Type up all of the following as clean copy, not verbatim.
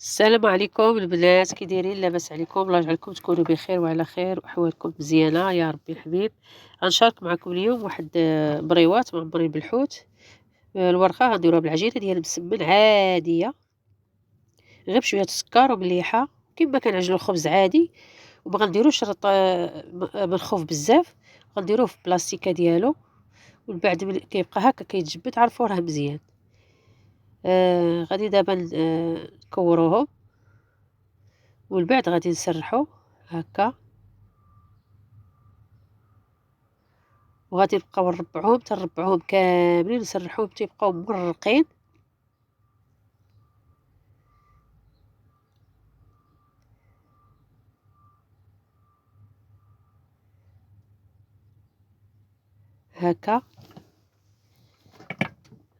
السلام عليكم البنات، كي دايرين؟ لاباس عليكم؟ الله يجعلكم تكونوا بخير وعلى خير وأحوالكم مزيانة يا ربي الحبيب. غنشارك معكم اليوم واحد بريوات معمرين بالحوت. الورقة غنديروها بالعجينة ديال المسمن عادية، غير بشوية السكر ومليحة كيما كنعجنو الخبز عادي. وما غنديروش منخوف بزاف، غنديروه في بلاستيكة ديالو، ومن بعد ملي كيبقى هكا كيتجبد عرفو راه مزيان. غادي دابا نكوروهم، ومن بعد غادي نسرحو هكا، وغادي نبقاو نربعوهم كاملين، نسرحوهم تيبقاو مرقين. هكا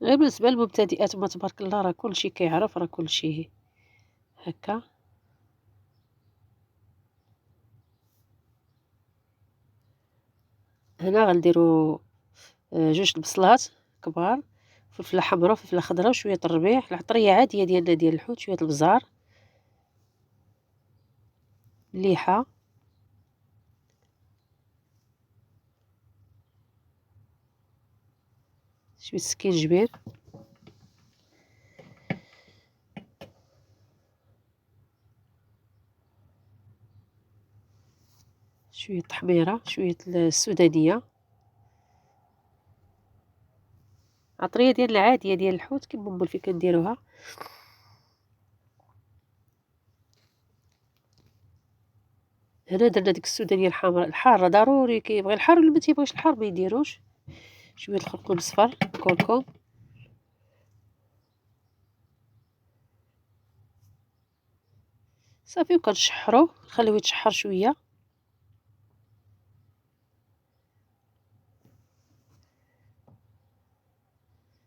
غير بالنسبة للمبتدئات ما تبارك الله راه كلشي كيعرف، راه كلشي هكا. هنا غنديرو جوج البصلات كبار، فلفلة حمرا وفلفلة خضرا وشوية الربيع، العطرية عادية ديالنا ديال الحوت، شوية البزار، مليحة، شوية سكينجبير، شوية تحميرة، شوية السودانية، عطرية ديال العادية ديال الحوت كيما مولفي كنديروها. هنا درنا ديك السودانية الحارة ضروري، كيبغي الحار واللي ما تيبغيش الحار ما يديروش. شوية الخرقوم الصفر، كركم، صافي وكنشحروه نخليوه يتشحر شوية.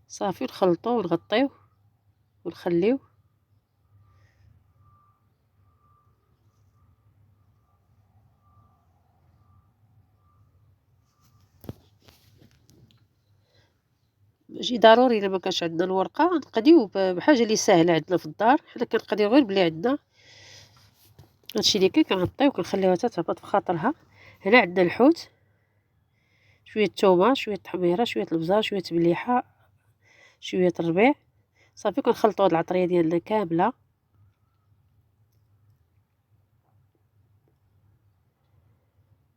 صافي نخلطوه ونغطيوه ونخليوه. ماشي ضروري الا مكانش عندنا الورقة نقضيو بحاجة اللي ساهلة عندنا في الدار، حنا كنقضيو غير بلي عندنا هادشي اللي كاين، كنغطيو وكنخليوها حتى تهبط في خاطرها. هنا عندنا الحوت، شوية الثومة، شوية التحميرة، شوية البزار، شوية مليحة، شوية الربيع. صافي كنخلطو هاد العطرية ديالنا كاملة.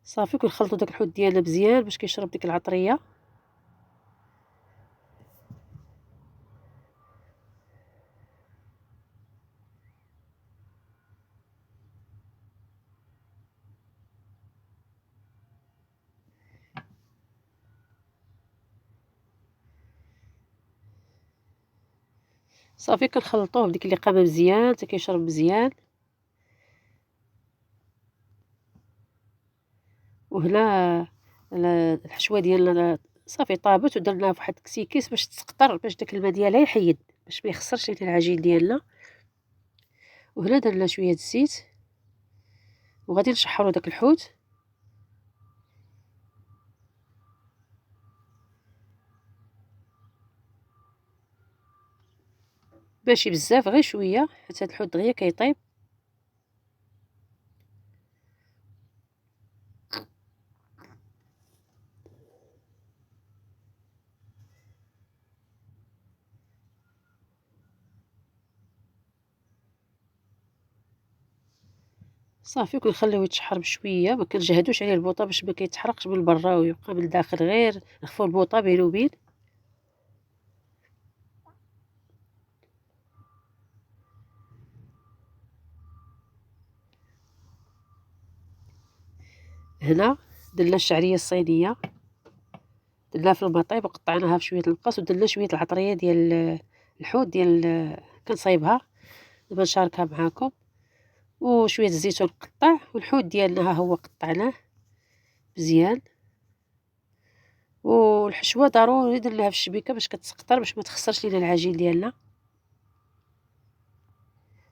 صافي كنخلطو داك الحوت ديالنا مزيان باش كيشرب ديك العطرية. صافي كنخلطوه بديك اللقامة مزيان حتى كيشرب مزيان. وهنا الحشوة ديالنا صافي طابت، ودرناها فواحد الكسيكيس باش تسقطر، باش داك الماء ديالها يحيد، باش ما يخسرش لينا العجين ديالنا. وهنا درنا شوية الزيت، وغادي نشحرو داك الحوت. ماشي بزاف، غير شوية حتى هاد الحوت دغيا كيطيب. صافي كنخليوه يتشحر بشوية، ما كنجهدوش عليه البوطة باش ما كيتحرقش من برا ويبقى من الداخل، غير نخفوا البوطة بينو وبين. هنا درنا الشعرية الصينية، درناها في الماء طايب وقطعناها بشوية المقص، ودرنا شوية العطرية ديال الحوت ديال كنصايبها دابا نشاركها معاكم، وشوية الزيتون مقطع، والحوت ديالنا ها هو قطعناه مزيان. والحشوة ضروري درناها في الشبيكة باش كتسقطر، باش ما تخسرش لينا العجين ديالنا.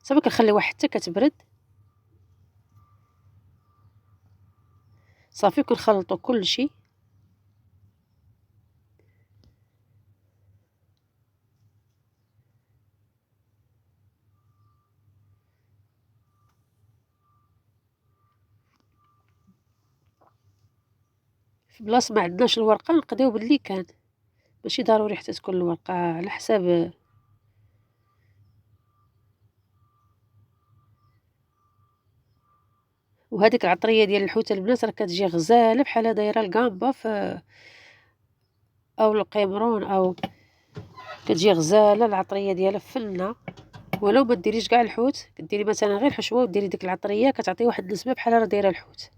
صافي كنخليوها حتى كتبرد. صافي كنخلطو كلشي. في بلاصة ما عندناش الورقة نقضيو باللي كان، ماشي ضروري حتى تكون الورقة على حساب. وهذيك العطرية ديال الحوت البنات راه كتجي غزالة بحال دايرة الكامبا أو القمرون، أو كتجي غزالة العطرية ديالها فنة. ولو ما ديريش كاع الحوت، كديري مثلا غير حشوة وديري ديك العطرية كتعطي واحد النسبة بحال راه دايرة الحوت.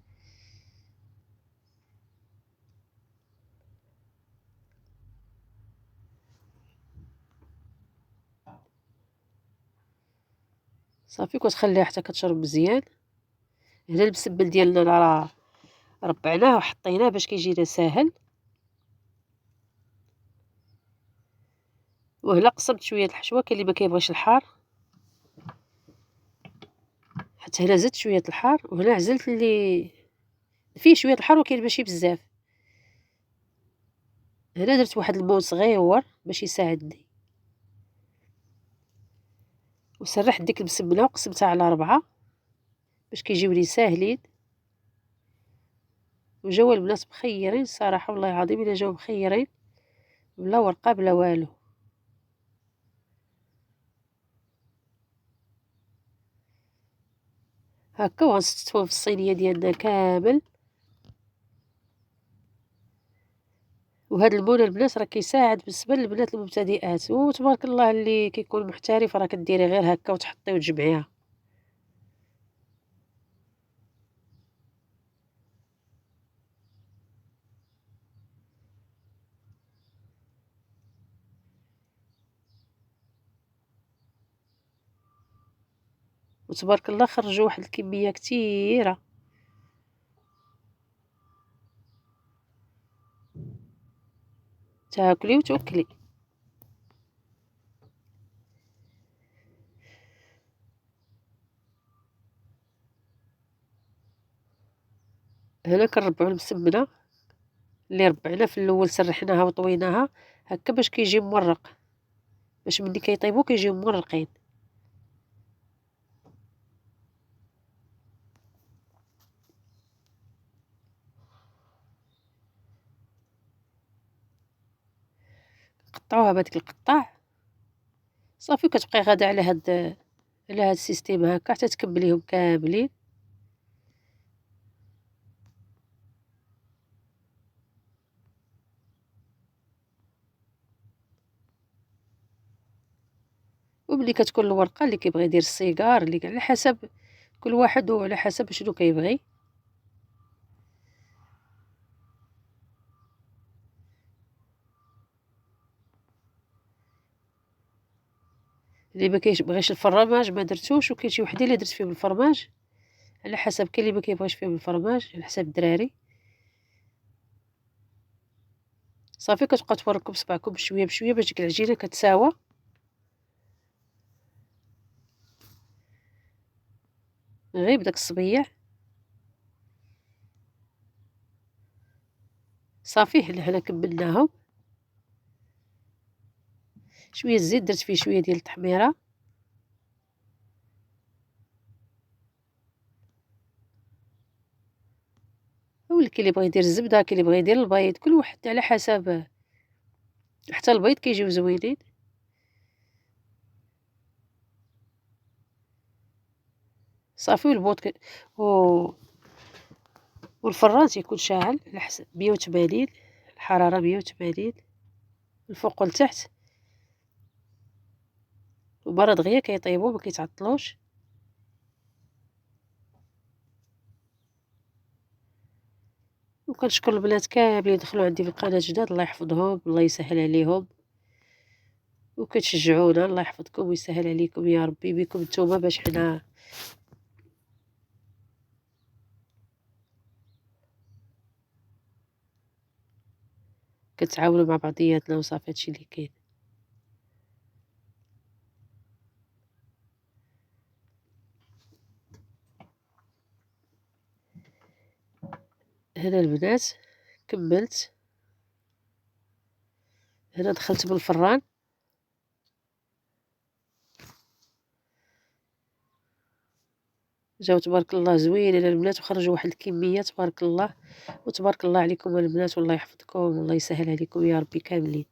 صافي كتخليها حتى كتشرب مزيان. هنا المسبل ديالنا راه ربعناه وحطيناه باش كيجينا ساهل. وهنا قسمت شوية الحشوة، كاين اللي ما كيبغيش الحار، حتى هنا زدت شوية الحار. وهنا عزلت اللي فيه شوية الحار ولكن ماشي بزاف. هنا درت واحد المول صغيور باش يساعدني، وسرحت ديك المسمنة وقسمتها على 4 باش كيجيوني ساهلين. وجاو البنات مخيرين الصراحة، والله العظيم الا جاو مخيرين بلا ورقة بلا والو. هكا وغنستفهم في الصينية ديالنا كامل. وهاد المول البنات راه كيساعد بالنسبة للبنات المبتدئات، وتبارك الله اللي كيكون محترف راه كديري غير هكا وتحطي وتجمعيها. وتبارك الله خرجوا واحد الكمية كتيرة. تاكلي وتوكلي. هنا كنربعو المسمنة اللي ربعنا في الاول، سرحناها وطويناها هكا باش كيجي مورق، باش ملي كيطيبو كيجيو مورقين. قطعوها بهاديك القطاع. صافي كتبقاي غادا على هاد السيستيم هكا حتى تكمليهم كاملين. وملي كتكون الورقة اللي كيبغي يدير السيجار اللي على حسب كل واحد وعلى حسب شنو كيبغي. اللي ما كيبغيش الفرماج ما درتوش، وكاين شي وحدين اللي درت فيهم الفرماج على حسب. كاين اللي ما كيبغيش فيهم الفرماج على حسب الدراري. صافي كتبقاو توركم بصبعكم بشويه بشويه باش ديك العجينه كتساوى. غير بداك الصبيع. صافي حنا كملناهم. شويه الزيت درت فيه شويه ديال التحميره. واللي كاين اللي بغى يدير الزبده، كاين اللي بغى يدير البيض، كل واحد على حسب. حتى البيض كيجيو زوينين. صافي والبوط و... والفران تيكون شاعل على حسب 180، الحراره 180 الفوق والتحت. ومرة دغيا كيطيبوا ما كيتعطلوش. وكنشكر البنات كاملين دخلوا عندي في القناه جداد، الله يحفظهم الله يسهل عليهم، وكتشجعونا الله يحفظكم ويسهل عليكم يا ربي بكم نتوما باش حنا كنتعاونوا مع بعضياتنا. وصافي هادشي اللي كاين. هنا البنات كملت. هنا دخلت بالفران. جاو تبارك الله زوينين البنات وخرجوا واحد الكمية تبارك الله، وتبارك الله عليكم البنات والله يحفظكم والله يسهل عليكم يا ربي كاملين.